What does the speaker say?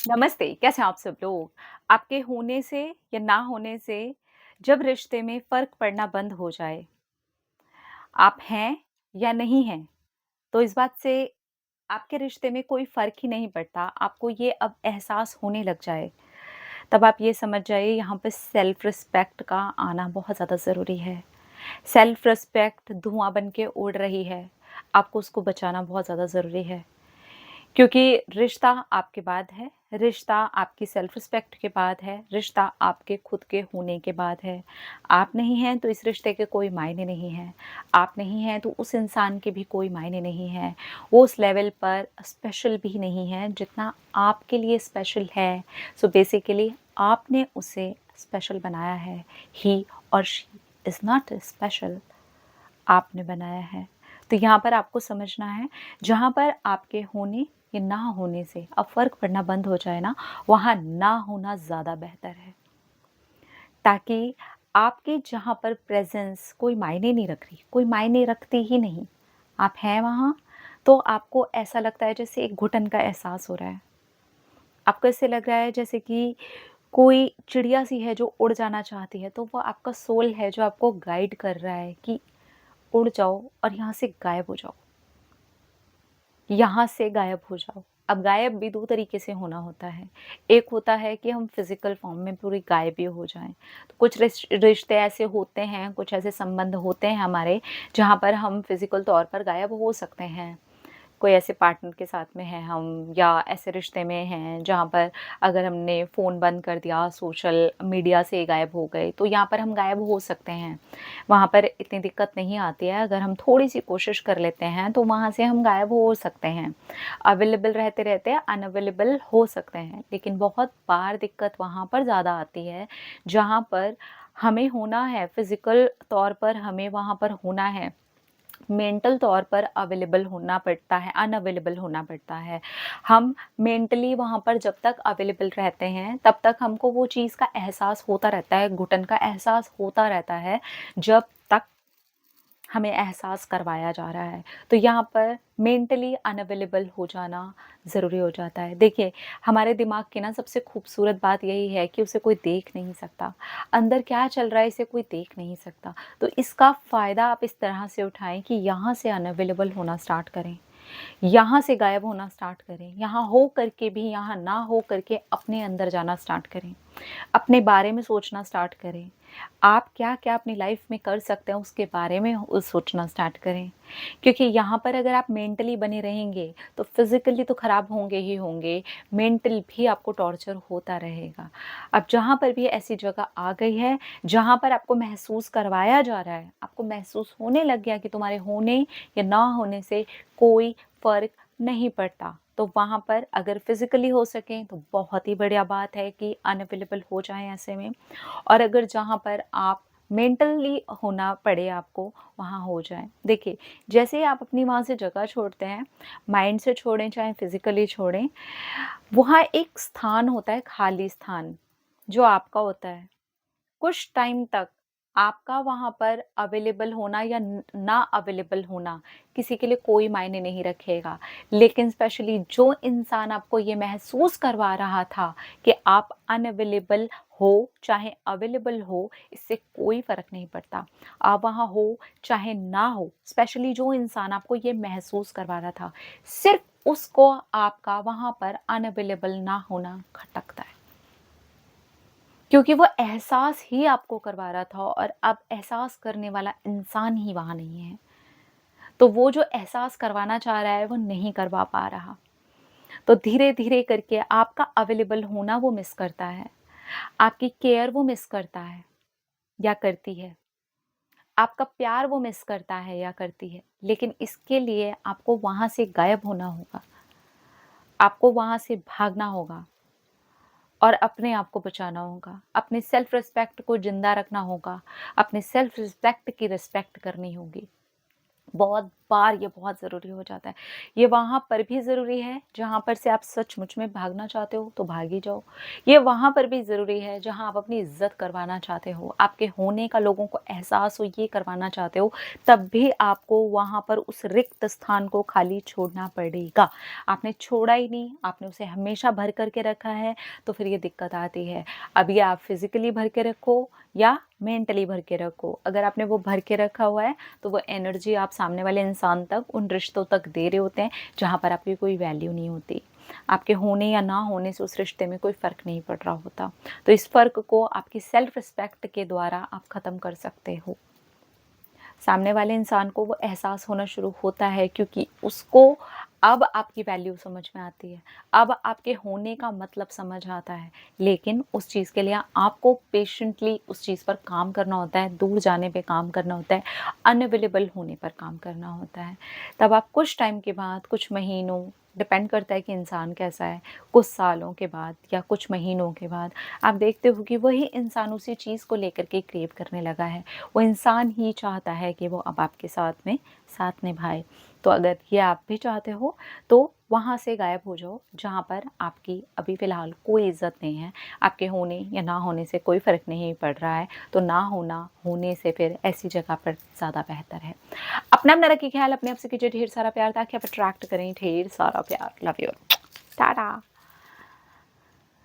नमस्ते, कैसे हैं आप सब लोग? आपके होने से या ना होने से जब रिश्ते में फ़र्क पड़ना बंद हो जाए, आप हैं या नहीं हैं, तो इस बात से आपके रिश्ते में कोई फ़र्क ही नहीं पड़ता। आपको ये अब एहसास होने लग जाए, तब आप ये समझ जाइए यहाँ पे सेल्फ़ रिस्पेक्ट का आना बहुत ज़्यादा ज़रूरी है। सेल्फ़ रिस्पेक्ट धुआँ बन के उड़ रही है, आपको उसको बचाना बहुत ज़्यादा ज़रूरी है। क्योंकि रिश्ता आपके बाद है, रिश्ता आपकी सेल्फ रिस्पेक्ट के बाद है, रिश्ता आपके खुद के होने के बाद है। आप नहीं हैं तो इस रिश्ते के कोई मायने नहीं हैं। आप नहीं हैं तो उस इंसान के भी कोई मायने नहीं हैं। वो उस लेवल पर स्पेशल भी नहीं है जितना आपके लिए स्पेशल है। सो बेसिकली आपने उसे स्पेशल बनाया है। ही और शी इज़ नॉट स्पेशल, आपने बनाया है। तो यहाँ पर आपको समझना है, जहाँ पर आपके होने या ना होने से अब फ़र्क पड़ना बंद हो जाए ना, वहाँ ना होना ज़्यादा बेहतर है। ताकि आपके जहाँ पर प्रेज़ेंस कोई मायने नहीं रख रही, कोई मायने रखती ही नहीं। आप हैं वहाँ, तो आपको ऐसा लगता है जैसे एक घुटन का एहसास हो रहा है। आपको ऐसे लग रहा है जैसे कि कोई चिड़िया-सी है जो उड़ जाना चाहती है, तो वो आपका सोल है जो आपको गाइड कर रहा है कि उड़ जाओ और यहाँ से गायब हो जाओ। यहाँ से गायब हो जाओ। अब गायब भी 2 तरीके से होना होता है। एक होता है कि हम फ़िज़िकल फ़ॉर्म में पूरी गायब ही हो जाएँ। तो कुछ रिश्ते ऐसे होते हैं, कुछ ऐसे संबंध होते हैं हमारे, जहाँ पर हम फ़िज़िकल तौर पर गायब हो सकते हैं। कोई ऐसे पार्टनर के साथ में हैं हम, या ऐसे रिश्ते में हैं जहाँ पर अगर हमने फ़ोन बंद कर दिया, सोशल मीडिया से गायब हो गए, तो यहाँ पर हम गायब हो सकते हैं। वहाँ पर इतनी दिक्कत नहीं आती है, अगर हम थोड़ी-सी कोशिश कर लेते हैं तो वहाँ से हम गायब हो सकते हैं। अवेलेबल रहते-रहते अनअवेलेबल हो सकते हैं, लेकिन बहुत बार दिक्कत वहाँ पर ज़्यादा आती है, जहाँ पर हमें होना है, फ़िज़िकल तौर पर हमें वहाँ पर होना है, मेंटल तौर पर अवेलेबल होना पड़ता है, अनअवेलेबल होना पड़ता है। हम मेंटली वहाँ पर जब तक अवेलेबल रहते हैं, तब तक हमको वो चीज़ का एहसास होता रहता है, घुटन का एहसास होता रहता है, जब तक हमें एहसास करवाया जा रहा है। तो यहाँ पर मेंटली अनअवेलेबल हो जाना ज़रूरी हो जाता है। देखिए, हमारे दिमाग की ना सबसे खूबसूरत बात यही है कि उसे कोई देख नहीं सकता। अंदर क्या चल रहा है इसे कोई देख नहीं सकता। तो इसका फ़ायदा आप इस तरह से उठाएँ कि यहाँ से अनअवेलेबल होना स्टार्ट करें। यहाँ से गायब होना स्टार्ट करें। यहाँ हो करके भी यहाँ ना हो करके अपने अंदर जाना स्टार्ट करें। अपने बारे में सोचना स्टार्ट करें। आप क्या-क्या अपनी लाइफ़ में कर सकते हैं उसके बारे में सोचना स्टार्ट करें। क्योंकि यहाँ पर अगर आप मेंटली बने रहेंगे तो फिज़िकली तो ख़राब होंगे ही होंगे, मेंटल भी आपको टॉर्चर होता रहेगा। अब जहाँ पर भी ऐसी जगह आ गई है, जहाँ पर आपको महसूस करवाया जा रहा है, आपको महसूस होने लग गया कि तुम्हारे होने या ना होने से कोई फ़र्क नहीं पड़ता। तो वहाँ पर अगर फ़िज़िकली हो सकें तो बहुत ही बढ़िया बात है कि अनअवेलेबल हो जाएँ ऐसे में। और अगर जहाँ पर आप मेंटली होना पड़े आपको, वहाँ हो जाएँ। देखिए, जैसे ही आप अपनी वहाँ से जगह छोड़ते हैं, माइंड से छोड़ें चाहे फ़िज़िकली छोड़ें, वहाँ एक स्थान होता है, खाली स्थान, जो आपका होता है। कुछ टाइम तक आपका वहाँ पर अवेलेबल होना या ना अवेलेबल होना किसी के लिए कोई मायने नहीं रखेगा। लेकिन स्पेशली जो इंसान आपको ये महसूस करवा रहा था कि आप अनअवेलेबल हो, चाहे अवेलेबल हो, इससे कोई फ़र्क नहीं पड़ता। आप वहाँ हो, चाहे ना हो, स्पेशली जो इंसान आपको ये महसूस करवा रहा था, सिर्फ़ उसको आपका वहाँ पर अनअवेलेबल ना होना खटकता है। क्योंकि वो एहसास ही आपको करवा रहा था और अब एहसास करने वाला इंसान ही वहाँ नहीं है। तो वो जो एहसास करवाना चाह रहा है वो नहीं करवा पा रहा। तो धीरे-धीरे करके आपका अवेलेबल होना वो मिस करता है। आपकी केयर वो मिस करता है या करती है। आपका प्यार वो मिस करता है या करती है। लेकिन इसके लिए आपको वहाँ से गायब होना होगा। आपको वहाँ से भागना होगा। और अपने आप को बचाना होगा, अपने सेल्फ रिस्पेक्ट को ज़िंदा रखना होगा, अपने सेल्फ रिस्पेक्ट की रिस्पेक्ट करनी होगी। बहुत बार ये बहुत ज़रूरी हो जाता है। ये वहाँ पर भी ज़रूरी है जहाँ पर से आप सचमुच में भागना चाहते हो तो भाग ही जाओ। ये वहाँ पर भी ज़रूरी है जहाँ आप अपनी इज़्ज़त करवाना चाहते हो, आपके होने का लोगों को एहसास हो ये करवाना चाहते हो, तब भी आपको वहाँ पर उस रिक्त स्थान को खाली छोड़ना पड़ेगा। आपने छोड़ा ही नहीं, आपने उसे हमेशा भर कर के रखा है, तो फिर ये दिक्कत आती है। अब ये आप फिज़िकली भर के रखो या मेंटली भर के रखो। अगर आपने वो भर के रखा हुआ है, तो वो एनर्जी आप सामने वाले इंसान तक, उन रिश्तों तक दे रहे होते हैं, जहाँ पर आपकी कोई वैल्यू नहीं होती। आपके होने या ना होने से उस रिश्ते में कोई फ़र्क नहीं पड़ रहा होता। तो इस फ़र्क को आपकी सेल्फ़ रिस्पेक्ट के द्वारा आप ख़त्म कर सकते हो। सामने वाले इंसान को वो एहसास होना शुरू होता है क्योंकि उसको अब आपकी वैल्यू समझ में आती है। अब आपके होने का मतलब समझ आता है। लेकिन उस चीज़ के लिए आपको पेशेंटली उस चीज़ पर काम करना होता है, दूर जाने पे काम करना होता है, अनअवेलेबल होने पर काम करना होता है। तब आप कुछ टाइम के बाद, कुछ महीनों, डिपेंड करता है कि इंसान कैसा है, कुछ सालों के बाद या कुछ महीनों के बाद आप देखते हो कि वही इंसान उसी चीज़ को लेकर के क्रेव करने लगा है। वो इंसान ही चाहता है कि वो अब आपके साथ में साथ निभाए। तो अगर ये आप भी चाहते हो तो वहाँ से गायब हो जाओ जहाँ पर आपकी अभी फ़िलहाल कोई इज़्ज़त नहीं है। आपके होने या ना होने से कोई फ़र्क नहीं पड़ रहा है, तो ना होना होने से फिर ऐसी जगह पर ज़्यादा बेहतर है। अपना रखिए ख़्याल, अपने आप से कीजिए ढेर सारा प्यार ताकि आप अट्रैक्ट करें ढेर सारा प्यार। Love you. टाटा।